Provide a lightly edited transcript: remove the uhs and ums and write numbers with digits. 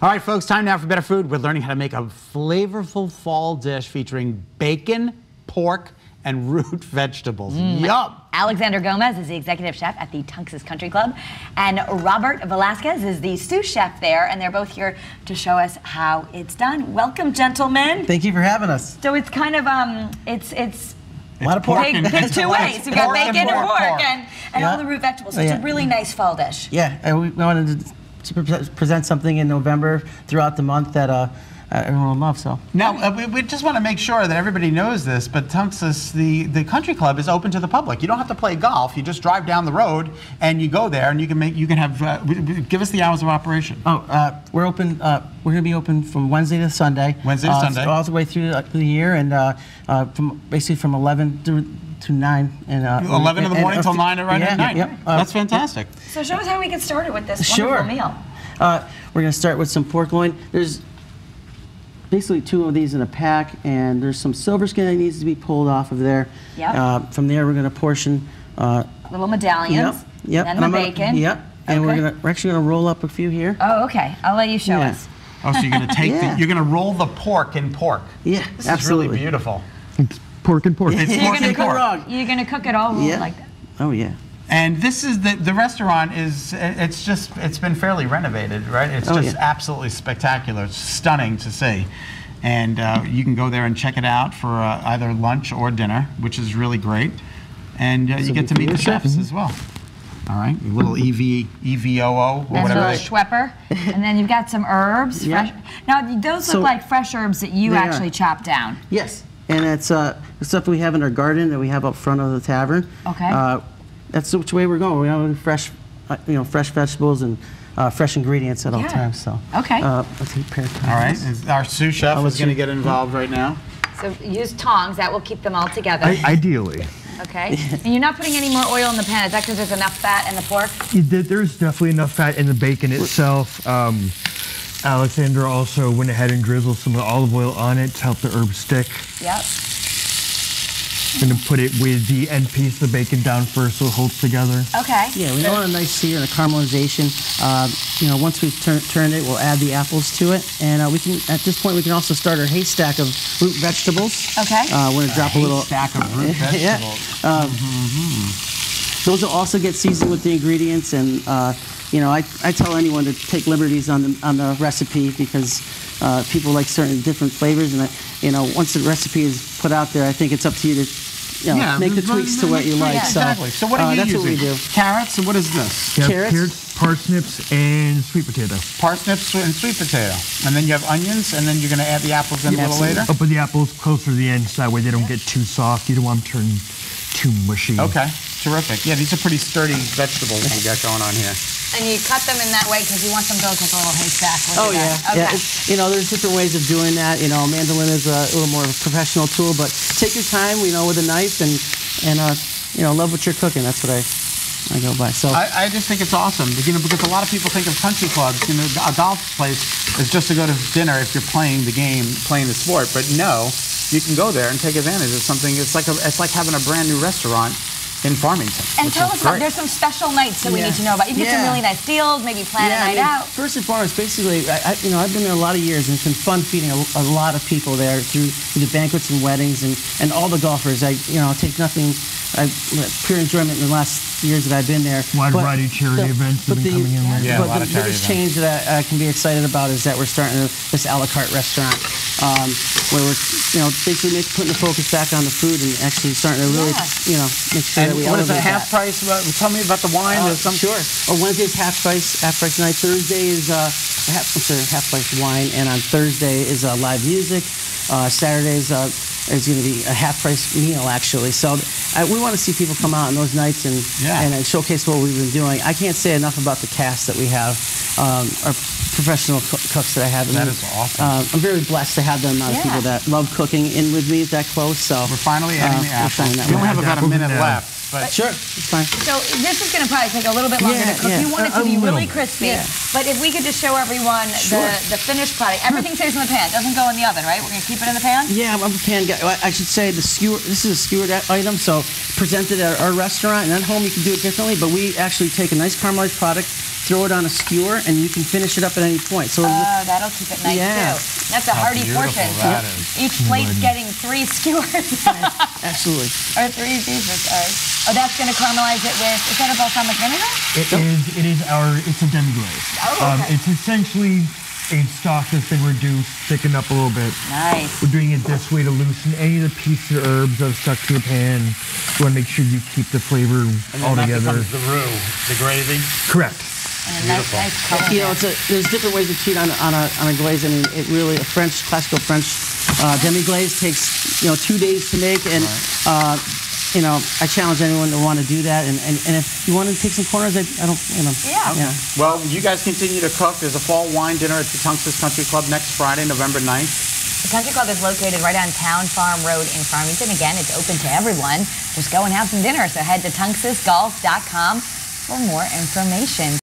All right, folks, time now for Better Food. We're learning how to make a flavorful fall dish featuring bacon, pork, and root vegetables. Yum! Alexander Gomez is the executive chef at the Tunx's Country Club, and Robert Velasquez is the sous chef there, and they're both here to show us how it's done. Welcome, gentlemen. Thank you for having us. So it's kind of it's a lot of pork. big two ways. We've got bacon and pork and all the root vegetables. So it's a really nice fall dish. Yeah, and we wanted to present something in November throughout the month that everyone will love. So now we just want to make sure that everybody knows this, but Tunx's, the country club, is open to the public. You don't have to play golf. You just drive down the road and you go there, and you can have. Give us the hours of operation. Oh, we're open. We're going to be open from Wednesday to Sunday. Wednesday to Sunday. All the way through the year, and basically from 11 to 9. And 11 in the morning till 9 at night. Yep. That's fantastic. So show us how we get started with this wonderful meal. We're going to start with some pork loin. There's basically 2 of these in a pack, and there's some silver skin that needs to be pulled off of there. Yep. From there, we're going to portion little medallions. Yep. Then the bacon. Yep. And okay. we're actually going to roll up a few here. Oh, okay. I'll let you show us. Oh, so you're going to take you're going to roll the pork in pork. Yeah, this absolutely. is really beautiful. It's pork and pork. It's pork and pork. You're going to cook it all like that. Oh yeah. And this is the restaurant is it's been fairly renovated, right? It's just absolutely spectacular. It's stunning to see. And you can go there and check it out for either lunch or dinner, which is really great. And you get to meet the chefs as well. All right, a little EVOO, or whatever. And Schwepper. And then you've got some herbs. Fresh. Now, those look like fresh herbs that you actually chop down. Yes, and it's the stuff we have in our garden that we have up front of the tavern. Okay. That's which way we're going. We want fresh, fresh vegetables and fresh ingredients at all times. So. Okay. Let's prepare. All right. Our sous chef is going to get involved right now. So use tongs. That will keep them all together. Ideally. Okay. And you're not putting any more oil in the pan. Is that because there's enough fat in the pork? There's definitely enough fat in the bacon itself. Alexander also went ahead and drizzled some of the olive oil on it to help the herbs stick. Yep. I'm going to put it with the end piece of the bacon down first so it holds together. Okay. Yeah, we want a nice sear and a caramelization. Once we've turned it, we'll add the apples to it. And we can, at this point, we can also start our haystack of root vegetables. Okay. We're going to drop a little haystack of root vegetables. Those will also get seasoned with the ingredients. And, I tell anyone to take liberties on the recipe because people like certain different flavors. And, once the recipe is put out there, I think it's up to you to make the tweaks to what you like. Exactly. So what are you that's using? What we do. Carrots, and what is this? Carrots, parsnips, and sweet potato. Parsnips and sweet potato. And then you have onions, and then you're going to add the apples in a little later? I'll put the apples closer to the end so that way they don't get too soft. You don't want them to turn too mushy. Okay, terrific. Yeah, these are pretty sturdy vegetables we got going on here. And you cut them in that way because you want them to look like a little haystack. Oh yeah, okay. There's different ways of doing that. Mandolin is a little more of a professional tool, but take your time, with a knife and love what you're cooking. That's what I go by. So I just think it's awesome, because a lot of people think of country clubs, a golf place is just to go to dinner if you're playing the game, playing the sport. But no, you can go there and take advantage of something. It's like having a brand new restaurant in Farmington. And tell us about, there's some special nights that we need to know about. You get some really nice deals, maybe plan a night out. First and foremost, basically, I've been there a lot of years, and it's been fun feeding a lot of people there through the banquets and weddings and all the golfers. I take nothing, pure enjoyment in the last years that I've been there. Wide variety of charity events have been coming in lately. Yeah, but the biggest change that I can be excited about is that we're starting this a la carte restaurant, where we're basically putting the focus back on the food and actually starting to really make sure that we what is it, half that. price? Tell me about the wine. Sure. Wednesday is half price night. Thursday is half price wine, and on Thursday is live music. Saturday is going to be a half price meal actually. So we want to see people come out on those nights and showcase what we've been doing. I can't say enough about the cast that we have. Our professional cooks that I have. That is awesome. I'm very blessed to have them, people that love cooking in with me that close. So we're finally adding the apples. We only have about a minute left. But sure, it's fine. So this is going to probably take a little bit longer to cook. You want it to be really crispy. But if we could just show everyone the finished product. Everything stays in the pan. It doesn't go in the oven, right? We're going to keep it in the pan? Yeah, I'm a pan guy. I should say this is a skewered item, so presented at our restaurant, and at home you can do it differently, but we actually take a nice caramelized product, throw it on a skewer, and you can finish it up at any point. So oh, that'll keep it nice Yeah. too. That's a hearty portion. That is. Each plate's getting 3 skewers. absolutely. Or 3 pieces. Oh, that's going to caramelize it with, is that a balsamic vinegar? It's a demi-glaze. Oh, okay. It's essentially a stock that's been reduced, thickened up a little bit. Nice. We're doing it this way to loosen any of the pieces of herbs that have stuck to the pan. You want to make sure you keep the flavor all together. That becomes the roux, the gravy. Correct. And a nice color. You know, there's different ways to cheat on a glaze. I mean, it really, a classical French demi-glaze takes, 2 days to make, and I challenge anyone to want to do that. And if you want to take some corners, I don't, Yeah. Well, you guys continue to cook. There's a fall wine dinner at the Tunxus Country Club next Friday, November 9th. The Country Club is located right on Town Farm Road in Farmington. Again, it's open to everyone. Just go and have some dinner. So head to tunxusgolf.com for more information.